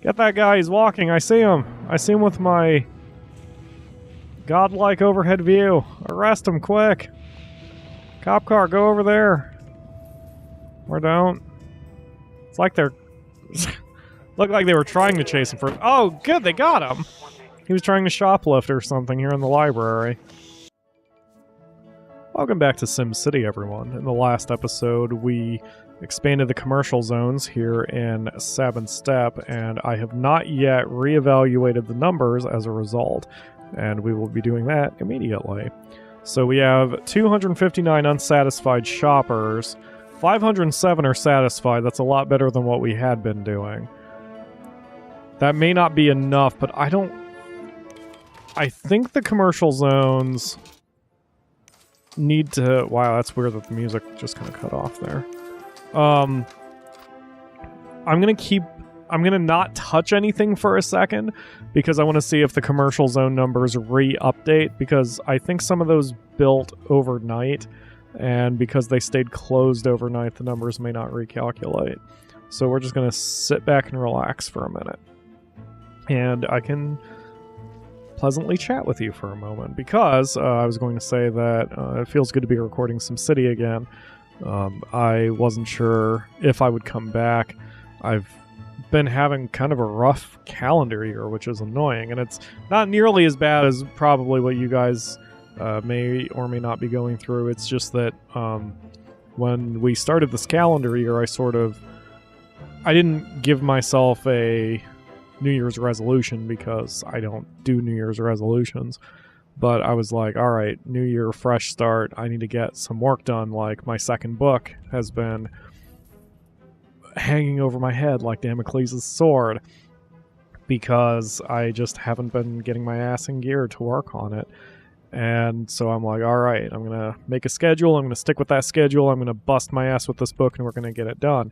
Get that guy, he's walking, I see him. I see him with my godlike overhead view. Arrest him, quick. Cop car, go over there. Or don't. It's like they're... Looked like they were trying to chase him for... Oh, good, they got him! He was trying to shoplift or something here in the library. Welcome back to SimCity, everyone. In the last episode, we expanded the commercial zones here in 7th Step, and I have not yet reevaluated the numbers as a result, and we will be doing that immediately. So we have 259 unsatisfied shoppers, 507 are satisfied. That's a lot better than what we had been doing. That may not be enough, but I think the commercial zones need to... Wow, that's weird that the music just kind of cut off there. I'm gonna not touch anything for a second because I want to see if the commercial zone numbers re-update, because I think some of those built overnight, and because they stayed closed overnight, the numbers may not recalculate. So we're just gonna sit back and relax for a minute. And I can pleasantly chat with you for a moment, because I was going to say that it feels good to be recording SimCity again. I wasn't sure if I would come back. I've been having kind of a rough calendar year, which is annoying, and it's not nearly as bad as probably what you guys may or may not be going through. It's just that when we started this calendar year, I didn't give myself a New Year's resolution, because I don't do New Year's resolutions. But I was like, alright, New Year, fresh start, I need to get some work done. Like, my second book has been hanging over my head like Damocles' sword, because I just haven't been getting my ass in gear to work on it. And so I'm like, alright, I'm going to make a schedule, I'm going to stick with that schedule, I'm going to bust my ass with this book, and we're going to get it done.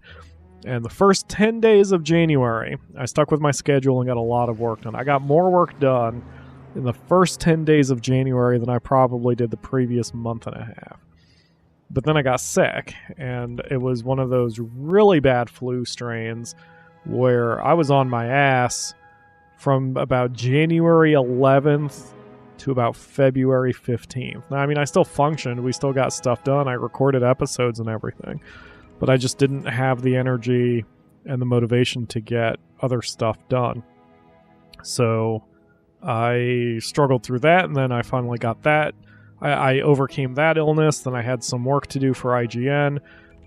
And the first 10 days of January, I stuck with my schedule and got a lot of work done. I got more work done in the first 10 days of January than I probably did the previous month and a half. But then I got sick, and it was one of those really bad flu strains where I was on my ass from about January 11th to about February 15th. Now, I mean, I still functioned. We still got stuff done. I recorded episodes and everything. But I just didn't have the energy and the motivation to get other stuff done. So I struggled through that, and then I finally got that. I overcame that illness, then I had some work to do for IGN,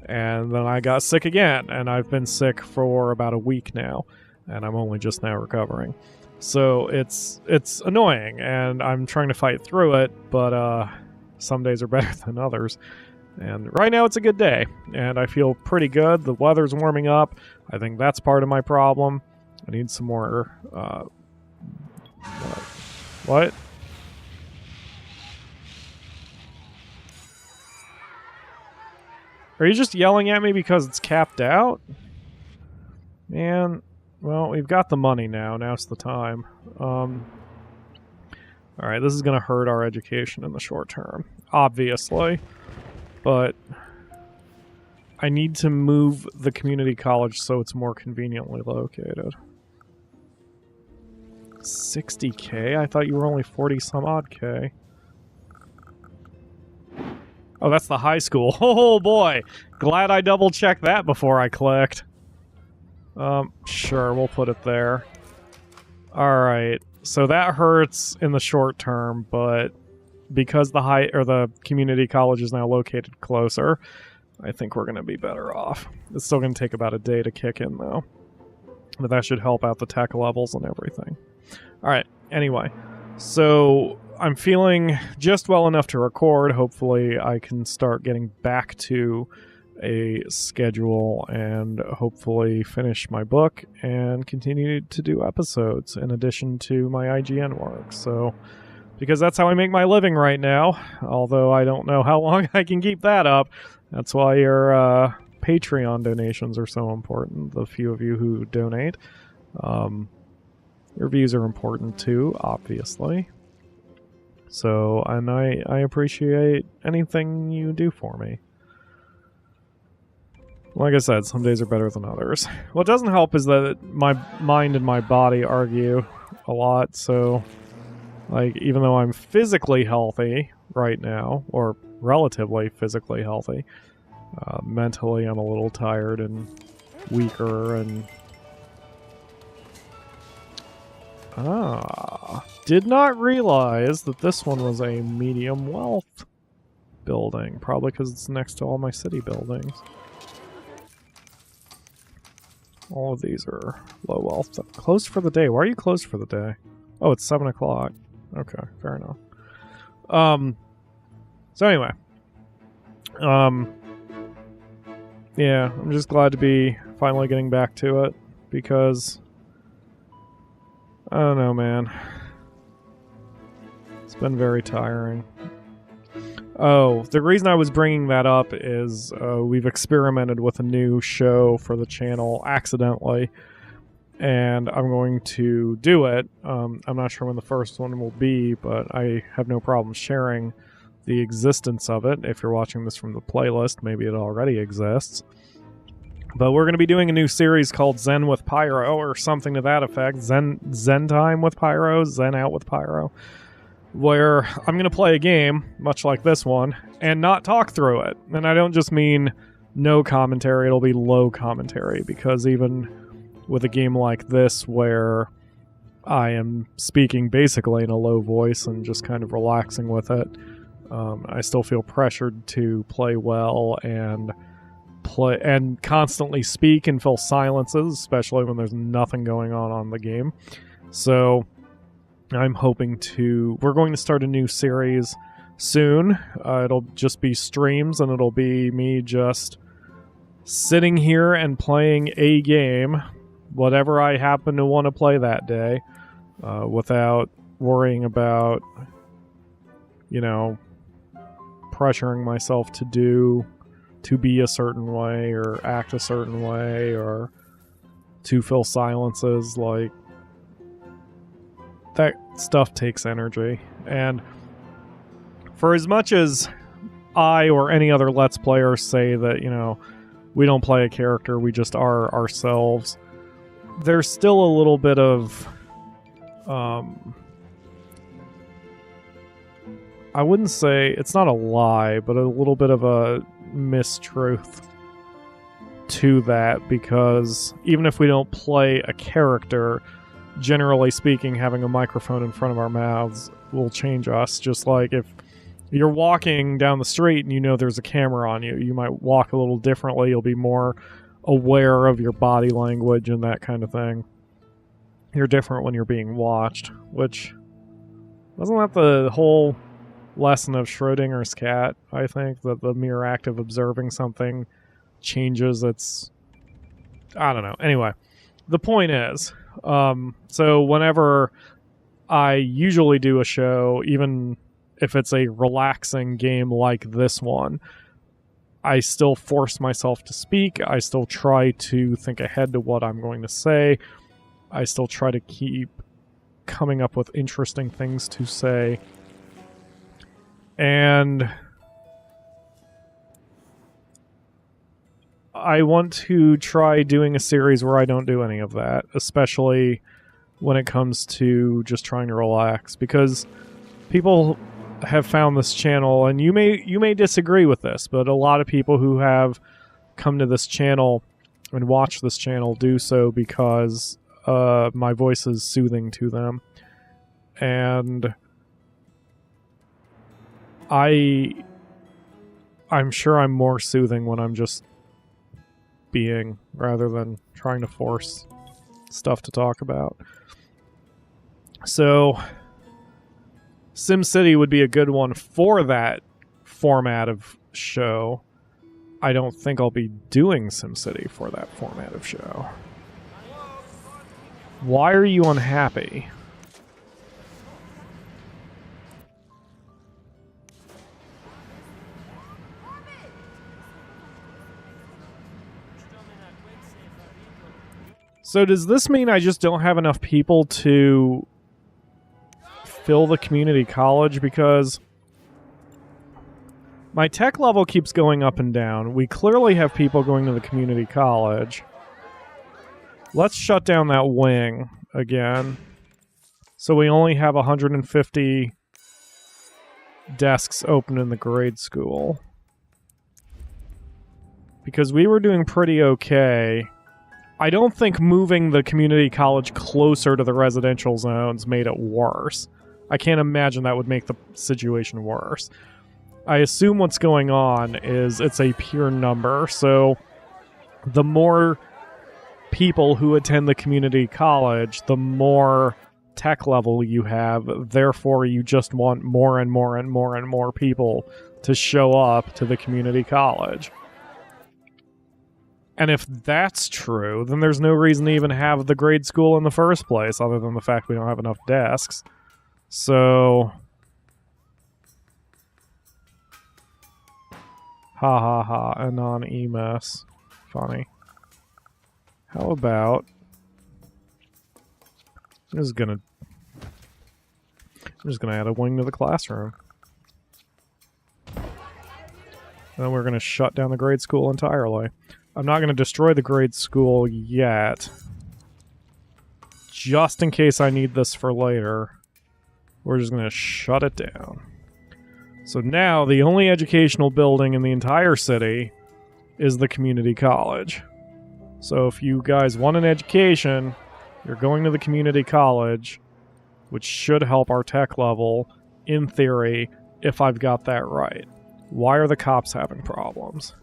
and then I got sick again, and I've been sick for about a week now, and I'm only just now recovering. So it's annoying, and I'm trying to fight through it, but some days are better than others. And right now it's a good day, and I feel pretty good. The weather's warming up. I think that's part of my problem. I need some more... What? Are you just yelling at me because it's capped out? Man, well, we've got the money now. Now's the time. Alright, this is going to hurt our education in the short term, obviously. But I need to move the community college so it's more conveniently located. 60K? I thought you were only 40 some odd K. Oh, that's the high school. Oh boy! Glad I double checked that before I clicked. Sure, we'll put it there. Alright, so that hurts in the short term, but because the community college is now located closer, I think we're going to be better off. It's still going to take about a day to kick in, though. But that should help out the tech levels and everything. Alright, anyway. So, I'm feeling just well enough to record. Hopefully I can start getting back to a schedule and hopefully finish my book and continue to do episodes in addition to my IGN work. So... because that's how I make my living right now, although I don't know how long I can keep that up. That's why your Patreon donations are so important, the few of you who donate. Your views are important too, obviously. So, and I appreciate anything you do for me. Like I said, some days are better than others. What doesn't help is that my mind and my body argue a lot, so like even though I'm physically healthy right now, or relatively physically healthy, mentally I'm a little tired and weaker and... did not realize that this one was a medium wealth building, probably because it's next to all my city buildings. All of these are low wealth. Closed for the day. Why are you closed for the day? Oh, it's 7 o'clock. Okay, fair enough. So anyway. Yeah, I'm just glad to be finally getting back to it, because I don't know, man. It's been very tiring. Oh, the reason I was bringing that up is we've experimented with a new show for the channel accidentally, and I'm going to do it. I'm not sure when the first one will be, but I have no problem sharing the existence of it. If you're watching this from the playlist, maybe it already exists. But we're going to be doing a new series called Zen with Pyro, or something to that effect. Zen time with Pyro, Zen out with Pyro, where I'm going to play a game, much like this one, and not talk through it. And I don't just mean no commentary, it'll be low commentary, because even with a game like this, where I am speaking basically in a low voice and just kind of relaxing with it, I still feel pressured to play well and constantly speak and fill silences, especially when there's nothing going on the game. So I'm hoping we're going to start a new series soon. It'll just be streams, and it'll be me just sitting here and playing a game, whatever I happen to want to play that day, without worrying about, pressuring myself to be a certain way or act a certain way or to fill silences. Like, that stuff takes energy. And for as much as I or any other Let's Player say that, we don't play a character, we just are ourselves, there's still a little bit of, I wouldn't say, it's not a lie, but a little bit of a mistruth to that, because even if we don't play a character, generally speaking, having a microphone in front of our mouths will change us. Just like if you're walking down the street and there's a camera on you, you might walk a little differently, you'll be more aware of your body language and that kind of thing. You're different when you're being watched, which wasn't that the whole lesson of Schrodinger's cat? I think that the mere act of observing something changes its... I don't know. Anyway, the point is, so whenever I usually do a show, even if it's a relaxing game like this one, I still force myself to speak. I still try to think ahead to what I'm going to say. I still try to keep coming up with interesting things to say. And I want to try doing a series where I don't do any of that, especially when it comes to just trying to relax, because people have found this channel, and you may disagree with this, but a lot of people who have come to this channel and watch this channel do so because my voice is soothing to them. And I'm sure I'm more soothing when I'm just being, rather than trying to force stuff to talk about. So SimCity would be a good one for that format of show. I don't think I'll be doing SimCity for that format of show. Why are you unhappy? So does this mean I just don't have enough people to fill the community college? Because My tech level keeps going up and down. We clearly have people going to the community college. Let's shut down that wing again. So we only have 150 desks open in the grade school. Because we were doing pretty okay. I don't think moving the community college closer to the residential zones made it worse. I can't imagine that would make the situation worse. I assume what's going on is it's a pure number, so the more people who attend the community college, the more tech level you have, therefore you just want more and more and more and more people to show up to the community college. And if that's true, then there's no reason to even have the grade school in the first place, other than the fact we don't have enough desks. So... ha ha ha, anon-emus. Funny. How about... I'm just gonna add a wing to the classroom. Then we're gonna shut down the grade school entirely. I'm not gonna destroy the grade school yet. Just in case I need this for later. We're just gonna shut it down. So now, the only educational building in the entire city is the community college. So if you guys want an education, you're going to the community college, which should help our tech level, in theory, if I've got that right. Why are the cops having problems?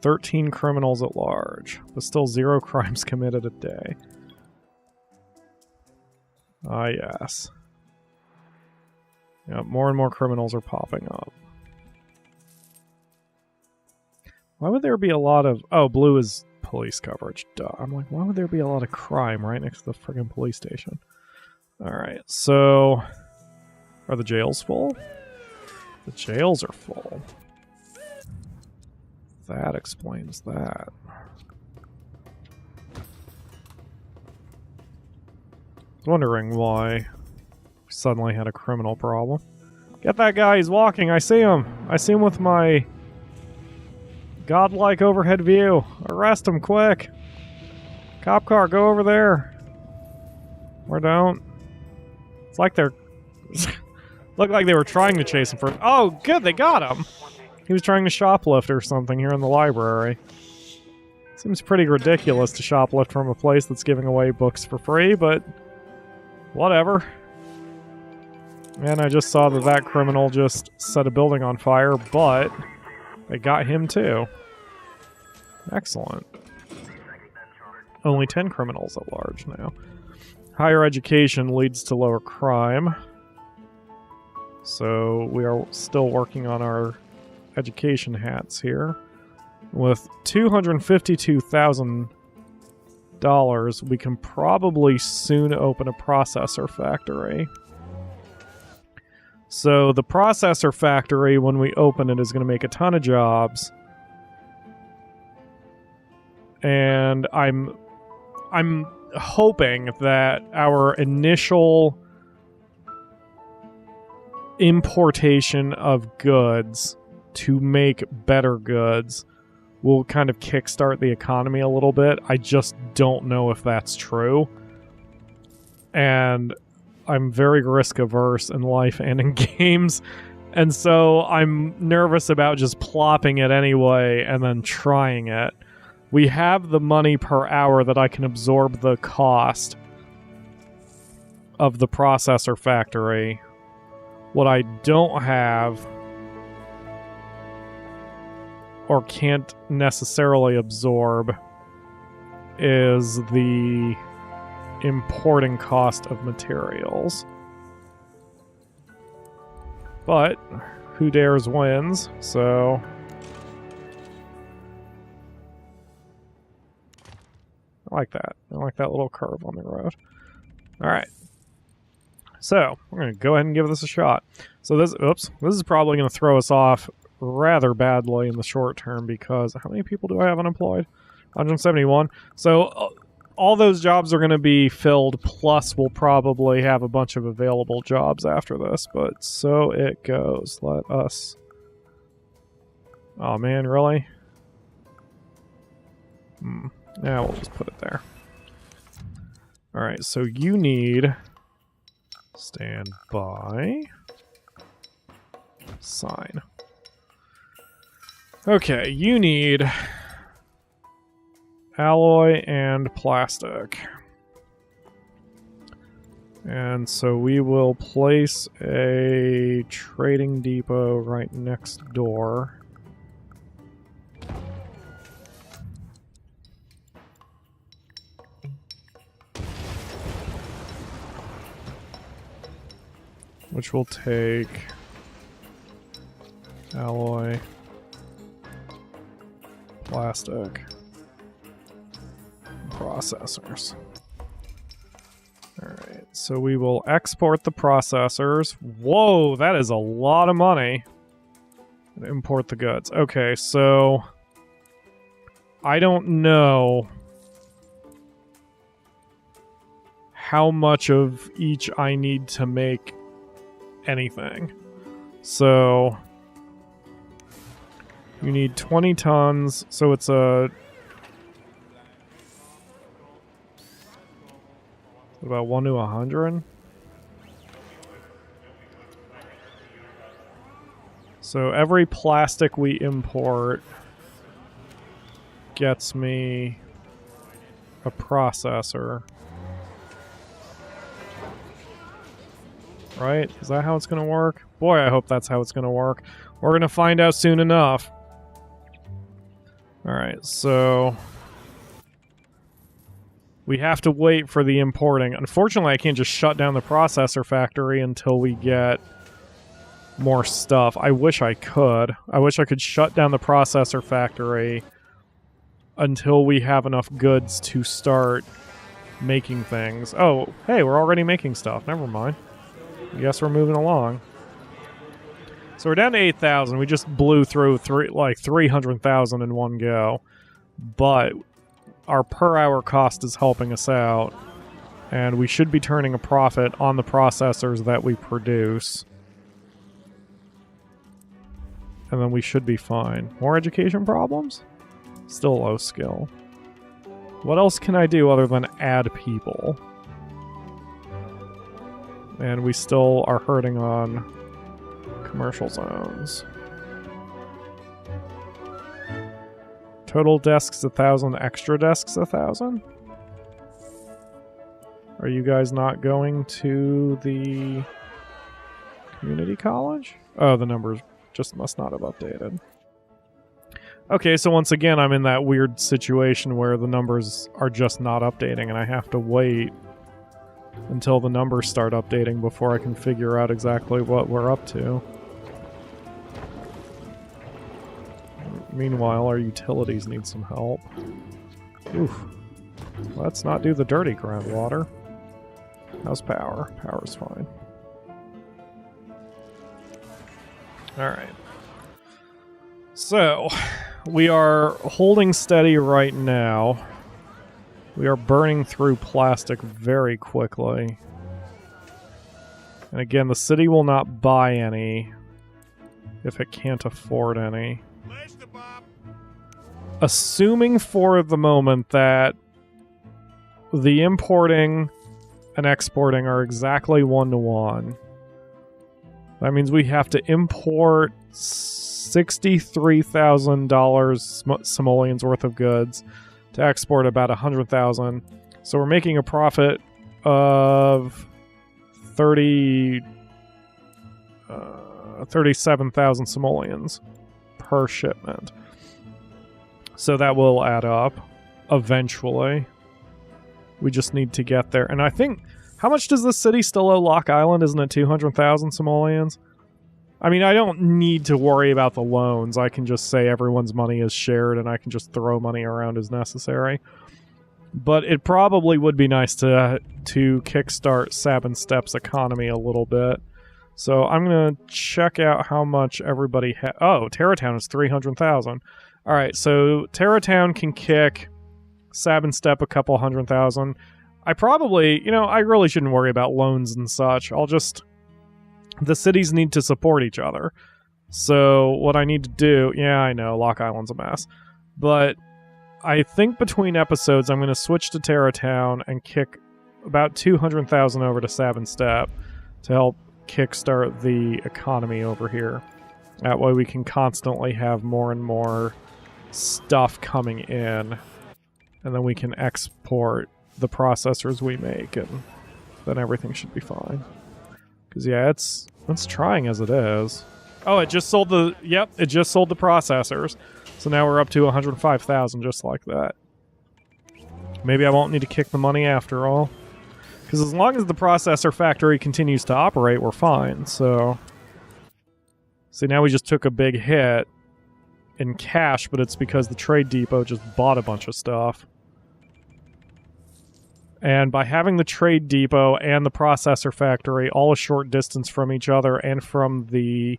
13 criminals at large, but still 0 crimes committed a day. Ah, yes. Yeah, more and more criminals are popping up. Why would there be a lot of... Oh, blue is police coverage. Duh. I'm like, why would there be a lot of crime right next to the friggin' police station? Alright, so... Are the jails full? The jails are full. That explains that. I was wondering why... suddenly had a criminal problem. Get that guy, he's walking, I see him. I see him with my godlike overhead view. Arrest him, quick. Cop car, go over there. Or don't. It's like they're... Looked like they were trying to chase him for... Oh, good, they got him. He was trying to shoplift or something here in the library. Seems pretty ridiculous to shoplift from a place that's giving away books for free, but... whatever. And I just saw that that criminal just set a building on fire, but they got him too. Excellent. Only 10 criminals at large now. Higher education leads to lower crime. So we are still working on our education hats here. With $252,000, we can probably soon open a processor factory. So the processor factory, when we open it, is going to make a ton of jobs. And I'm hoping that our initial importation of goods to make better goods will kind of kickstart the economy a little bit. I just don't know if that's true. And I'm very risk averse in life and in games, and so I'm nervous about just plopping it anyway and then trying it. We have the money per hour that I can absorb the cost of the processor factory. What I don't have, or can't necessarily absorb, is the importing cost of materials. But who dares wins, so I like that. I like that little curve on the road. Alright. So, we're going to go ahead and give this a shot. So this is probably going to throw us off rather badly in the short term, because how many people do I have unemployed? 171. So all those jobs are going to be filled, plus we'll probably have a bunch of available jobs after this, but so it goes. Let us... Oh man, really? Yeah, we'll just put it there. Alright, so you need... Stand by. Sign. Okay, you need... alloy and plastic. And so we will place a trading depot right next door. Which will take alloy, plastic, processors. Alright, so we will export the processors. Whoa, that is a lot of money. And import the goods. Okay, so I don't know how much of each I need to make anything. So you need 20 tons, so it's a... about 1 to 100? So every plastic we import gets me a processor. Right? Is that how it's going to work? Boy, I hope that's how it's going to work. We're going to find out soon enough. Alright, so... we have to wait for the importing. Unfortunately, I can't just shut down the processor factory until we get more stuff. I wish I could. I wish I could shut down the processor factory until we have enough goods to start making things. Oh, hey, we're already making stuff. Never mind. I guess we're moving along. So we're down to 8,000. We just blew through 300,000 in one go. But our per hour cost is helping us out. And we should be turning a profit on the processors that we produce. And then we should be fine. More education problems? Still low skill. What else can I do other than add people? And we still are hurting on commercial zones. Total desks 1,000, extra desks 1,000? Are you guys not going to the community college? Oh, the numbers just must not have updated. Okay, so once again, I'm in that weird situation where the numbers are just not updating, and I have to wait until the numbers start updating before I can figure out exactly what we're up to. Meanwhile, our utilities need some help. Oof. Let's not do the dirty groundwater. How's power? Power's fine. Alright. So, we are holding steady right now. We are burning through plastic very quickly. And again, the city will not buy any if it can't afford any. Assuming for the moment that the importing and exporting are exactly 1-to-1, that means we have to import $63,000 simoleons worth of goods to export about 100,000. So we're making a profit of 37,000 simoleons per shipment. So that will add up eventually. We just need to get there. And I think, how much does the city still owe Lock Island? Isn't it 200,000 simoleons? I mean, I don't need to worry about the loans. I can just say everyone's money is shared and I can just throw money around as necessary. But it probably would be nice to kickstart Sabin Stepp's economy a little bit. So I'm going to check out how much everybody oh, Terratown is 300,000. Alright, so Terratown can kick Sab and Step a couple 100,000. I probably, I really shouldn't worry about loans and such. The cities need to support each other. So what I need to do, yeah, I know, Lock Island's a mess. But I think between episodes, I'm going to switch to Terra Town and kick about 200,000 over to Sab and Step to help kickstart the economy over here. That way we can constantly have more and more stuff coming in, and then we can export the processors we make, and then everything should be fine. Because, yeah, it's trying as it is. Oh, it just sold the processors. So now we're up to 105,000 just like that. Maybe I won't need to kick the money after all. Because as long as the processor factory continues to operate, we're fine. So, see, now we just took a big hit in cash, but it's because the trade depot just bought a bunch of stuff. And by having the trade depot and the processor factory all a short distance from each other and from the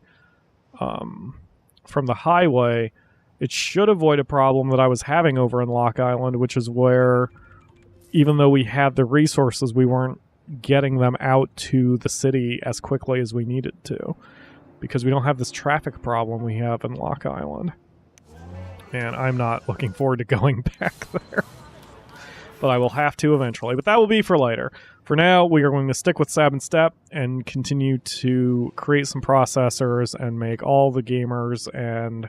highway, it should avoid a problem that I was having over in Lock Island, which is where, even though we had the resources, we weren't getting them out to the city as quickly as we needed to, because we don't have this traffic problem we have in Lock Island. And I'm not looking forward to going back there. But I will have to eventually. But that will be for later. For now, we are going to stick with Sab and Step and continue to create some processors and make all the gamers and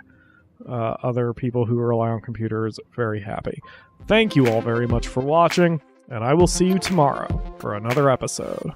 other people who rely on computers very happy. Thank you all very much for watching, and I will see you tomorrow for another episode.